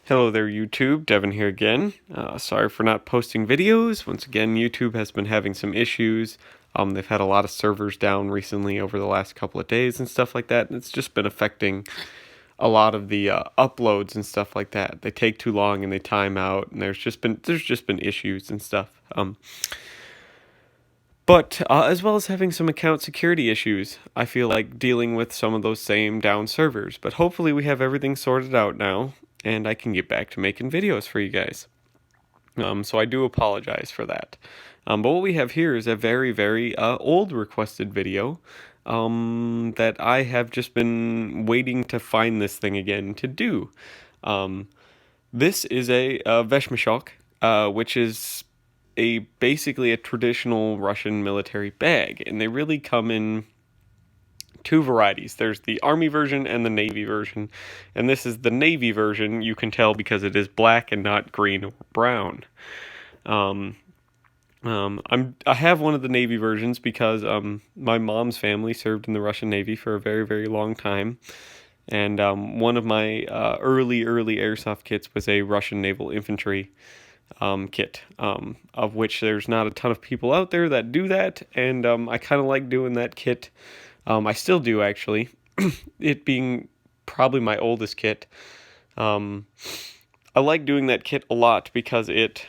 Hello there, YouTube. Devin here again. Sorry for not posting videos. Once again, YouTube has been having some issues. They've had a lot of servers down recently over the last couple of days and stuff like that, and it's just been affecting a lot of the uploads and stuff like that. They take too long and they time out, and there's just been issues and stuff. But as well as having some account security issues, I feel like dealing with some of those same down servers. But hopefully we have everything sorted out now, and I can get back to making videos for you guys. So I do apologize for that. But what we have here is a very, very old requested video that I have just been waiting to find this thing again to do. This is a Veshmeshok, which is basically a traditional Russian military bag, and they really come in two varieties. There's the army version and the navy version, and this is the navy version. You can tell because it is black and not green or brown. I have one of the navy versions because my mom's family served in the Russian Navy for a very, very long time, and one of my early airsoft kits was a Russian naval infantry kit, of which there's not a ton of people out there that do that, and I kind of like doing that kit. I still do, actually, it being probably my oldest kit. I like doing that kit a lot because it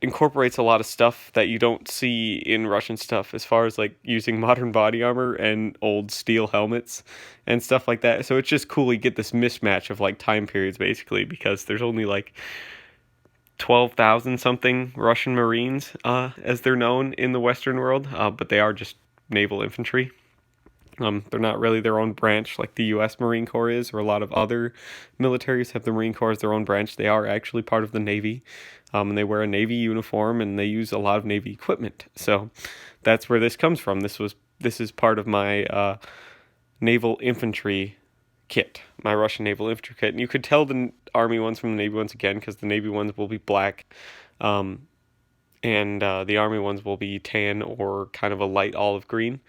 incorporates a lot of stuff that you don't see in Russian stuff, as far as like using modern body armor and old steel helmets and stuff like that. So it's just cool you get this mismatch of like time periods, basically, because there's only like 12,000 something Russian Marines, as they're known in the Western world, but they are just naval infantry. They're not really their own branch like the U.S. Marine Corps is, or a lot of other militaries have the Marine Corps as their own branch. They are actually part of the Navy, and they wear a Navy uniform, and they use a lot of Navy equipment. So that's where this comes from. This is part of my naval infantry kit, my Russian naval infantry kit. And you could tell the Army ones from the Navy ones again, because the Navy ones will be black, and the Army ones will be tan or kind of a light olive green.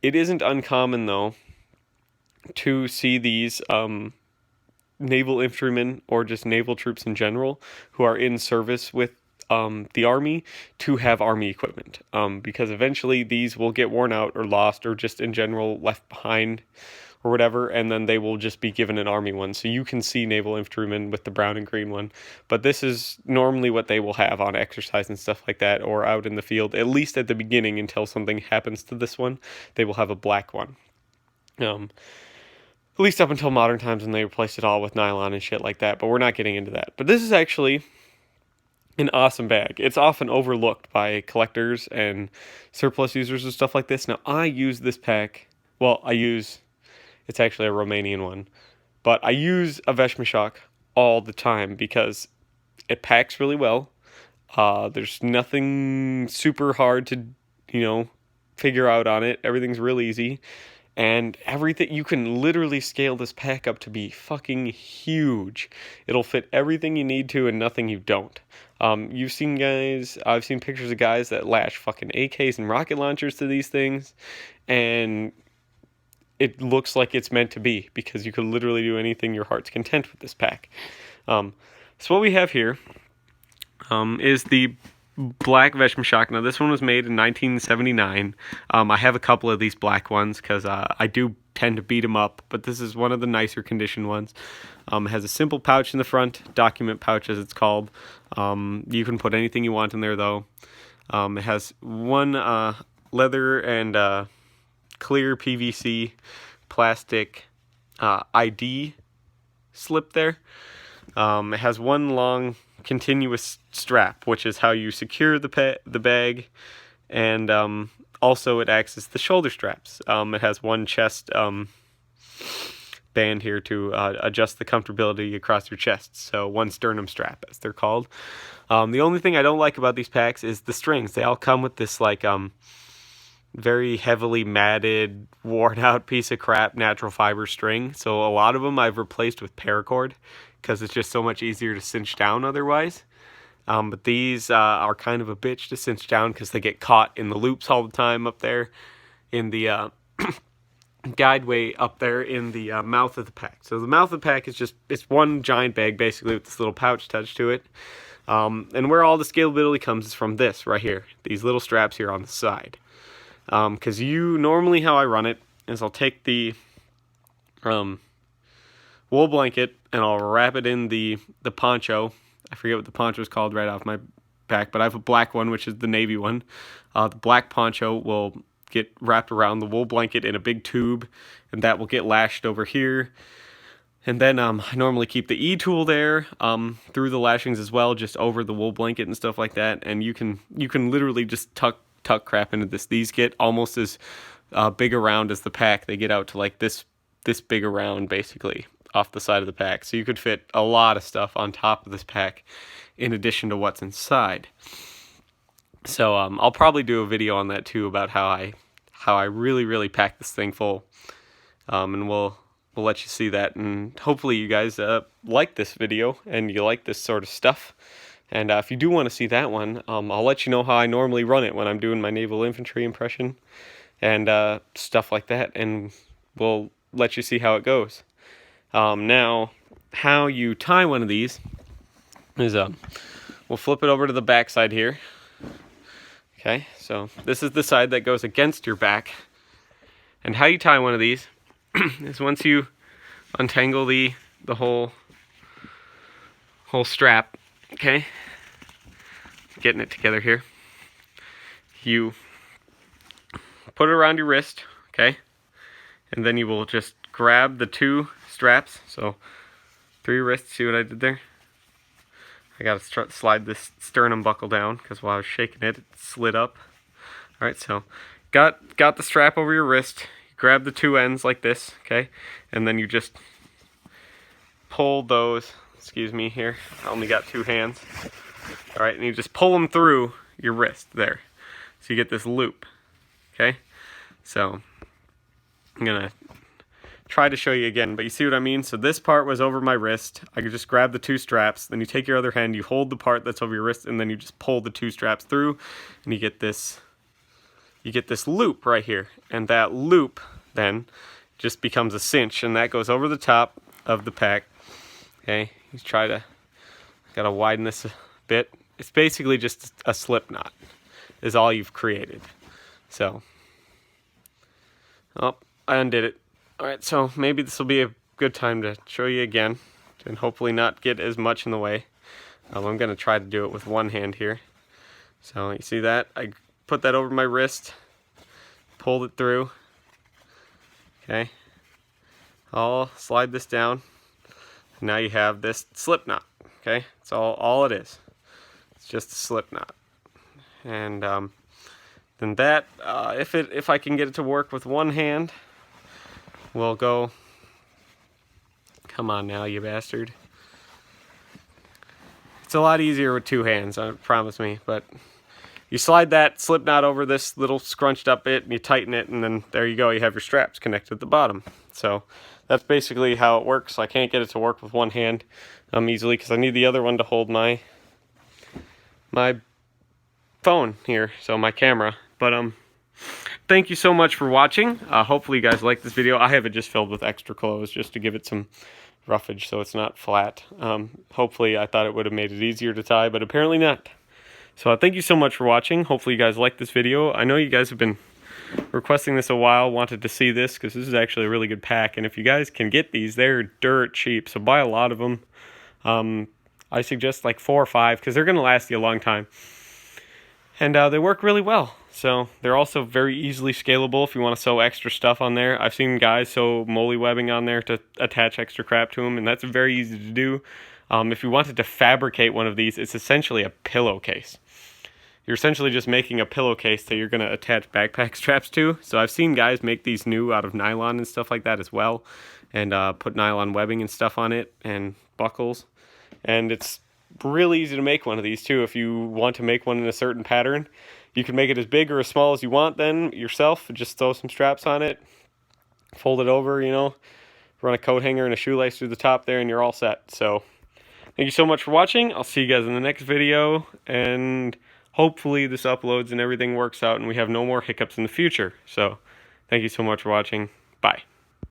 It isn't uncommon, though, to see these naval infantrymen or just naval troops in general who are in service with the Army to have Army equipment, because eventually these will get worn out or lost or just in general left behind or whatever, and then they will just be given an Army one. So you can see naval infantrymen with the brown and green one, but this is normally what they will have on exercise and stuff like that, or out in the field, at least at the beginning until something happens to this one. They will have a black one. At least up until modern times when they replaced it all with nylon and shit like that, but we're not getting into that. But this is actually an awesome bag. It's often overlooked by collectors and surplus users and stuff like this. Now, I use this pack, it's actually a Romanian one, but I use a Veshmeshok all the time because it packs really well. There's nothing super hard to, figure out on it. Everything's real easy. And everything, you can literally scale this pack up to be fucking huge. It'll fit everything you need to and nothing you don't. I've seen pictures of guys that lash fucking AKs and rocket launchers to these things, and it looks like it's meant to be, because you can literally do anything your heart's content with this pack. So what we have here is the black Veshmeshok. Now, this one was made in 1979. I have a couple of these black ones because I do tend to beat them up, but this is one of the nicer condition ones. It has a simple pouch in the front, document pouch as it's called. You can put anything you want in there, though. It has one leather and clear PVC plastic ID slip there. It has one long continuous strap, which is how you secure the bag, and also it acts as the shoulder straps. It has one chest band here to adjust the comfortability across your chest, so one sternum strap, as they're called. The only thing I don't like about these packs is the strings. They all come with this like very heavily matted, worn out piece of crap natural fiber string, so a lot of them I've replaced with paracord because it's just so much easier to cinch down otherwise. But these are kind of a bitch to cinch down because they get caught in the loops all the time up there in the guideway up there in the mouth of the pack. So the mouth of the pack is it's one giant bag basically with this little pouch attached to it. And where all the scalability comes is from this right here, these little straps here on the side. Because normally how I run it is I'll take the wool blanket and I'll wrap it in the poncho. I forget what the poncho is called right off my back, but I have a black one, which is the navy one. The black poncho will get wrapped around the wool blanket in a big tube, and that will get lashed over here. And then I normally keep the E-tool there through the lashings as well, just over the wool blanket and stuff like that. And you can literally just tuck crap into this. These get almost as big around as the pack. They get out to like this big around basically off the side of the pack. So you could fit a lot of stuff on top of this pack in addition to what's inside. So I'll probably do a video on that too about how I really pack this thing full, and we'll let you see that. And hopefully you guys like this video and you like this sort of stuff. And if you do want to see that one, I'll let you know how I normally run it when I'm doing my naval infantry impression and stuff like that, and we'll let you see how it goes. Now, how you tie one of these is we'll flip it over to the back side here. Okay, so this is the side that goes against your back. And how you tie one of these is once you untangle the whole strap, okay, getting it together here, you put it around your wrist, okay, and then you will just grab the two straps, so through your wrist. See what I did there? I gotta slide this sternum buckle down because while I was shaking it, it slid up. Alright, so got the strap over your wrist, grab the two ends like this, okay, and then you just pull those, excuse me here, I only got two hands. Alright, and you just pull them through your wrist there. So you get this loop, okay? So I'm gonna try to show you again, but you see what I mean? So this part was over my wrist. I could just grab the two straps, then you take your other hand, you hold the part that's over your wrist, and then you just pull the two straps through, and you get this loop right here. And that loop then just becomes a cinch, and that goes over the top of the pack. Okay, you gotta widen this a bit. It's basically just a slip knot is all you've created. So, oh, I undid it. Alright, so maybe this will be a good time to show you again and hopefully not get as much in the way. I'm going to try to do it with one hand here. So you see that? I put that over my wrist, pulled it through. Okay. I'll slide this down. Now you have this slip knot. Okay, that's all it is. It's just a slip knot. And then that, if I can get it to work with one hand, we'll go, come on now, you bastard. It's a lot easier with two hands, promise me, but you slide that slip knot over this little scrunched up bit and you tighten it, and then there you go, you have your straps connected at the bottom. So that's basically how it works. I can't get it to work with one hand easily because I need the other one to hold my phone here, so my camera. But thank you so much for watching. Hopefully you guys like this video. I have it just filled with extra clothes just to give it some roughage so it's not flat. Hopefully I thought it would have made it easier to tie, but apparently not. So thank you so much for watching. Hopefully you guys like this video. I know you guys have been requesting this a while, wanted to see this because this is actually a really good pack. And if you guys can get these, they're dirt cheap, so buy a lot of them. I suggest like 4 or 5 because they're going to last you a long time. And they work really well. So they're also very easily scalable if you want to sew extra stuff on there. I've seen guys sew molly webbing on there to attach extra crap to them, and that's very easy to do. If you wanted to fabricate one of these, it's essentially a pillowcase. You're essentially just making a pillowcase that you're going to attach backpack straps to. So I've seen guys make these new out of nylon and stuff like that as well, and put nylon webbing and stuff on it and buckles. And it's really easy to make one of these too. If you want to make one in a certain pattern, you can make it as big or as small as you want then yourself. Just throw some straps on it, fold it over, you know, run a coat hanger and a shoelace through the top there, and you're all set. So thank you so much for watching. I'll see you guys in the next video, and hopefully this uploads and everything works out and we have no more hiccups in the future. So thank you so much for watching. Bye.